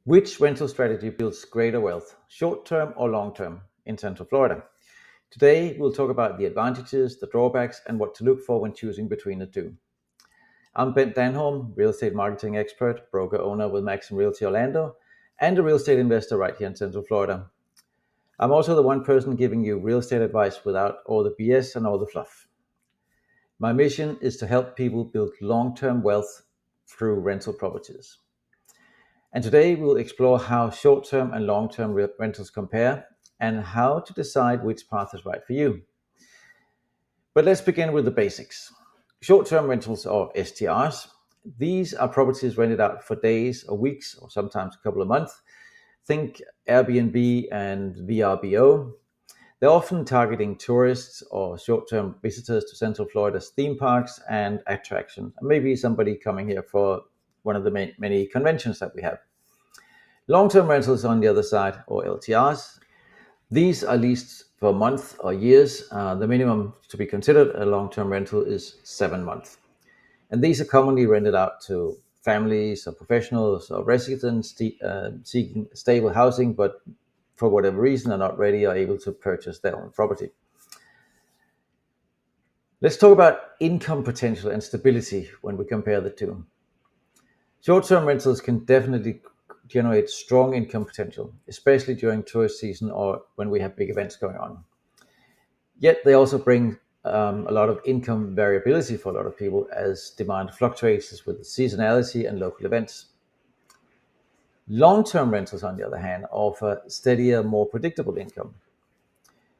Which rental strategy builds greater wealth, short-term or long-term, in Central Florida? Today, we'll talk about the advantages, the drawbacks, and what to look for when choosing between the two. I'm Bent Danholm, real estate marketing expert, broker owner with Max Realty Orlando, and a real estate investor right here in Central Florida. I'm also the one person giving you real estate advice without all the BS and all the fluff. My mission is to help people build long-term wealth through rental properties. And today we'll explore how short-term and long-term rentals compare and how to decide which path is right for you. But let's begin with the basics. Short-term rentals, or STRs, these are properties rented out for days or weeks or sometimes a couple of months. Think Airbnb and VRBO. They're often targeting tourists or short-term visitors to Central Florida's theme parks and attractions. Maybe somebody coming here for one of the many conventions that we have. Long-term rentals on the other side, or LTRs, these are leased for months or years. The minimum to be considered a long-term rental is 7 months. And these are commonly rented out to families or professionals or residents seeking stable housing, but for whatever reason are not ready or able to purchase their own property. Let's talk about income potential and stability when we compare the two. Short-term rentals can definitely generate strong income potential, especially during tourist season or when we have big events going on. Yet they also bring a lot of income variability for a lot of people as demand fluctuates with seasonality and local events. Long-term rentals, on the other hand, offer steadier, more predictable income.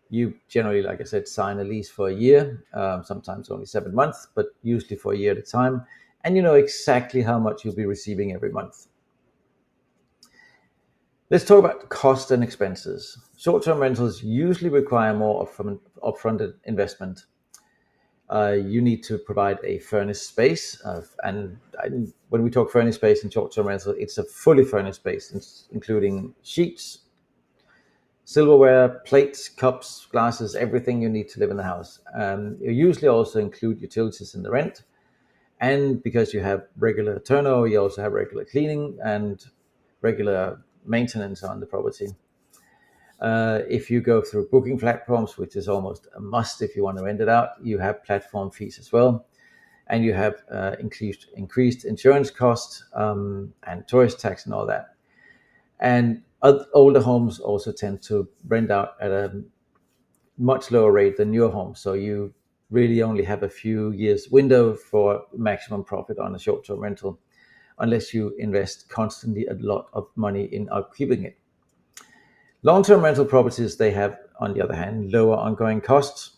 You generally, like I said, sign a lease for a year, sometimes only 7 months, but usually for a year at a time, and you know exactly how much you'll be receiving every month. Let's talk about cost and expenses. Short-term rentals usually require more upfront investment. You need to provide a furnished space, when we talk furnished space in short-term rental, it's a fully furnished space, including sheets, silverware, plates, cups, glasses, everything you need to live in the house. You usually also include utilities in the rent, and because you have regular turnover, you also have regular cleaning and regular maintenance on the property. If you go through booking platforms, which is almost a must if you want to rent it out, you have platform fees as well. And you have increased insurance costs and tourist tax and all that. And older homes also tend to rent out at a much lower rate than newer homes. So you really only have a few years window for maximum profit on a short-term rental, unless you invest constantly a lot of money in upkeeping it. Long-term rental properties, they have, on the other hand, lower ongoing costs.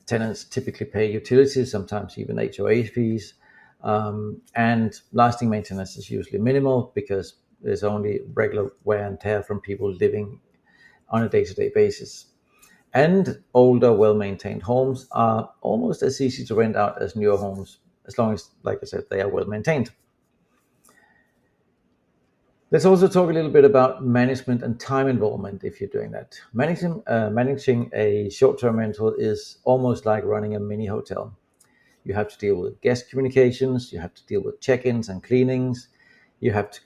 Tenants typically pay utilities, sometimes even HOA fees, and lasting maintenance is usually minimal because there's only regular wear and tear from people living on a day-to-day basis. And older, well-maintained homes are almost as easy to rent out as newer homes, as long as, like I said, they are well-maintained. Let's also talk a little bit about management and time involvement if you're doing that. Managing a short-term rental is almost like running a mini hotel. You have to deal with guest communications, you have to deal with check-ins and cleanings, you have to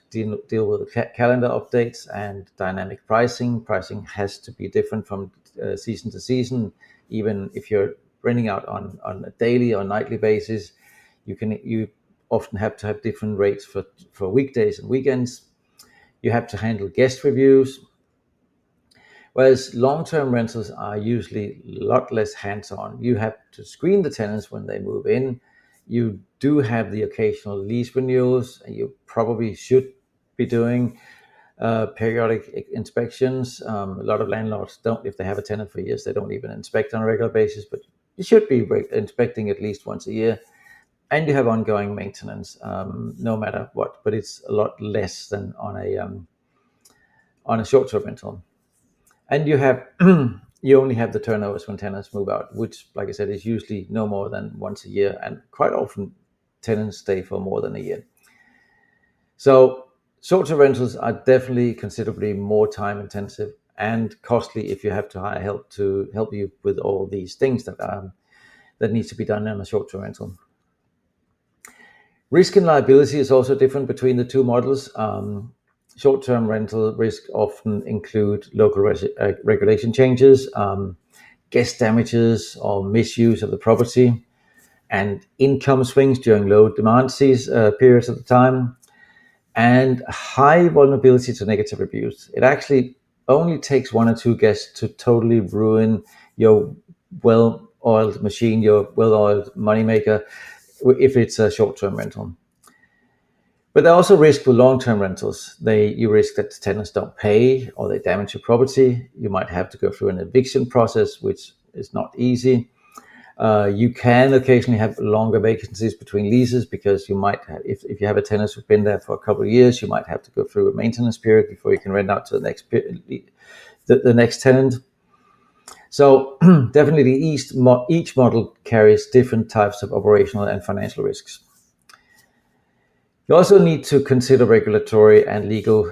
deal with calendar updates and dynamic pricing. Pricing has to be different from season to season. Even if you're renting out on a daily or nightly basis, you often have to have different rates for weekdays and weekends. You have to handle guest reviews, whereas long-term rentals are usually a lot less hands-on. You have to screen the tenants when they move in. You do have the occasional lease renewals, and you probably should be doing periodic inspections. A lot of landlords don't, if they have a tenant for years, they don't even inspect on a regular basis, but you should be inspecting at least once a year. And you have ongoing maintenance, no matter what, but it's a lot less than on a short-term rental. And you only have the turnovers when tenants move out, which, like I said, is usually no more than once a year, and quite often tenants stay for more than a year. So short-term rentals are definitely considerably more time-intensive and costly if you have to hire help to help you with all these things that needs to be done in a short-term rental. Risk and liability is also different between the two models. Short-term rental risk often include local regulation changes, guest damages or misuse of the property, and income swings during low demand periods at the time, and high vulnerability to negative reviews. It actually only takes one or two guests to totally ruin your well-oiled machine, your well-oiled moneymaker, if it's a short-term rental. But there are also risks with long-term rentals. You risk that the tenants don't pay or they damage your property. You might have to go through an eviction process, which is not easy. You can occasionally have longer vacancies between leases because you might have, if you have a tenant who's been there for a couple of years, you might have to go through a maintenance period before you can rent out to the next tenant. So definitely each model carries different types of operational and financial risks. You also need to consider regulatory and legal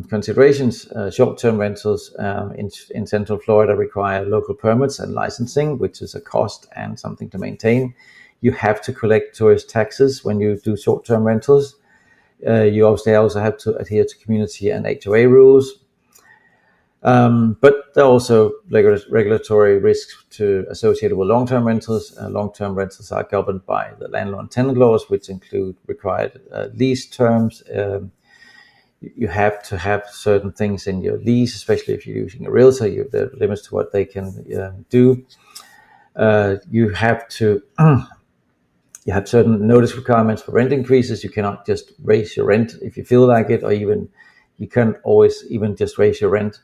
considerations. Short-term rentals in Central Florida require local permits and licensing, which is a cost and something to maintain. You have to collect tourist taxes when you do short-term rentals. You obviously also have to adhere to community and HOA rules. But there are also regulatory risks associated with long-term rentals. Long-term rentals are governed by the landlord and tenant laws, which include required lease terms. You have to have certain things in your lease, especially if you're using a realtor. There are limits to what they can do. You have to you have certain notice requirements for rent increases. You cannot just raise your rent if you feel like it, or even you can't always even just raise your rent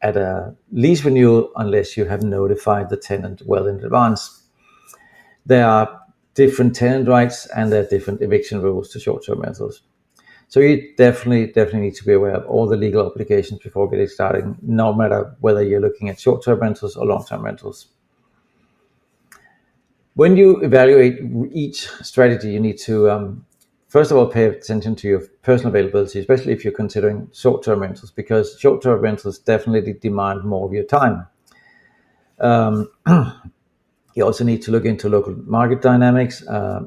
at a lease renewal unless you have notified the tenant well in advance. There are different tenant rights and there are different eviction rules to short-term rentals. So you definitely need to be aware of all the legal obligations before getting started, no matter whether you're looking at short-term rentals or long-term rentals. When you evaluate each strategy, you need to first of all pay attention to your personal availability, especially if you're considering short-term rentals, because short-term rentals definitely demand more of your time. You also need to look into local market dynamics.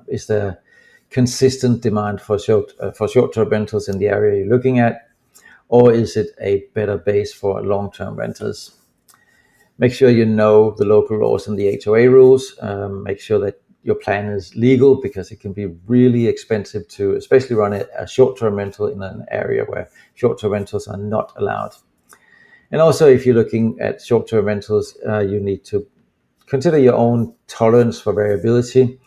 Is there consistent demand for short-term rentals in the area you're looking at, or is it a better base for long-term renters? Make sure you know the local laws and the HOA rules. Make sure that your plan is legal, because it can be really expensive to especially run a short-term rental in an area where short-term rentals are not allowed. And also, if you're looking at short-term rentals, you need to consider your own tolerance for variability.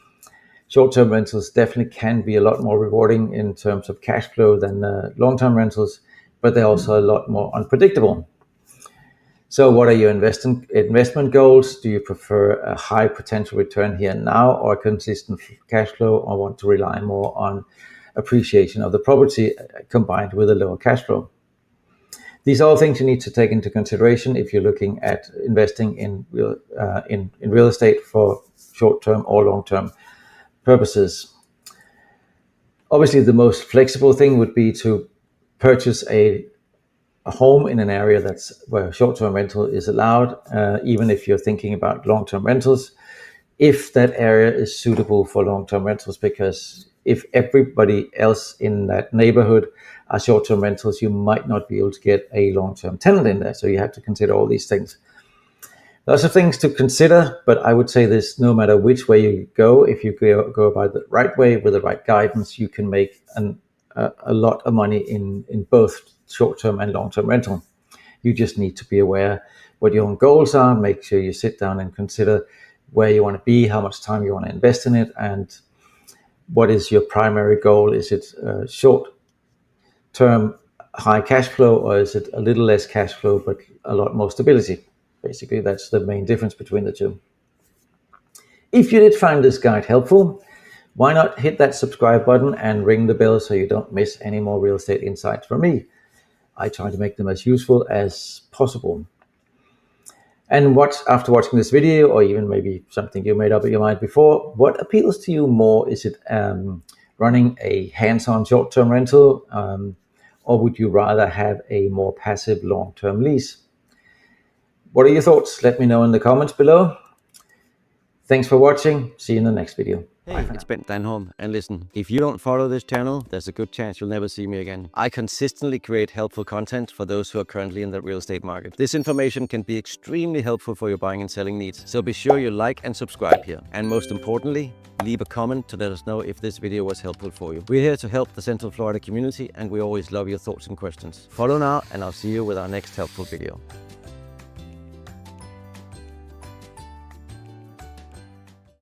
Short-term rentals definitely can be a lot more rewarding in terms of cash flow than long-term rentals, but they're also a lot more unpredictable. So what are your investment goals? Do you prefer a high potential return here and now, or a consistent cash flow, or want to rely more on appreciation of the property combined with a lower cash flow? These are all things you need to take into consideration if you're looking at investing in real estate for short-term or long-term purposes. Obviously, the most flexible thing would be to purchase a home in an area where short-term rental is allowed, even if you're thinking about long-term rentals, if that area is suitable for long-term rentals. Because if everybody else in that neighborhood are short-term rentals, you might not be able to get a long-term tenant in there. So you have to consider all these things. Lots of things to consider, but I would say this: no matter which way you go, if you go about the right way with the right guidance, you can make a lot of money in both short-term and long-term rental. You just need to be aware what your own goals are. Make sure you sit down and consider where you want to be, how much time you want to invest in it, and what is your primary goal. Is it short-term high cash flow, or is it a little less cash flow but a lot more stability? Basically, that's the main difference between the two. If you did find this guide helpful, why not hit that subscribe button and ring the bell so you don't miss any more real estate insights from me. I try to make them as useful as possible. And after watching this video, or even maybe something you made up in your mind before, what appeals to you more? Is it running a hands-on short-term rental, or would you rather have a more passive long-term lease? What are your thoughts? Let me know in the comments below. Thanks for watching. See you in the next video. Hey, it's Bent Danholm, and listen, if you don't follow this channel, there's a good chance you'll never see me again. I consistently create helpful content for those who are currently in the real estate market. This information can be extremely helpful for your buying and selling needs, so be sure you like and subscribe here. And most importantly, leave a comment to let us know if this video was helpful for you. We're here to help the Central Florida community, and we always love your thoughts and questions. Follow now, and I'll see you with our next helpful video.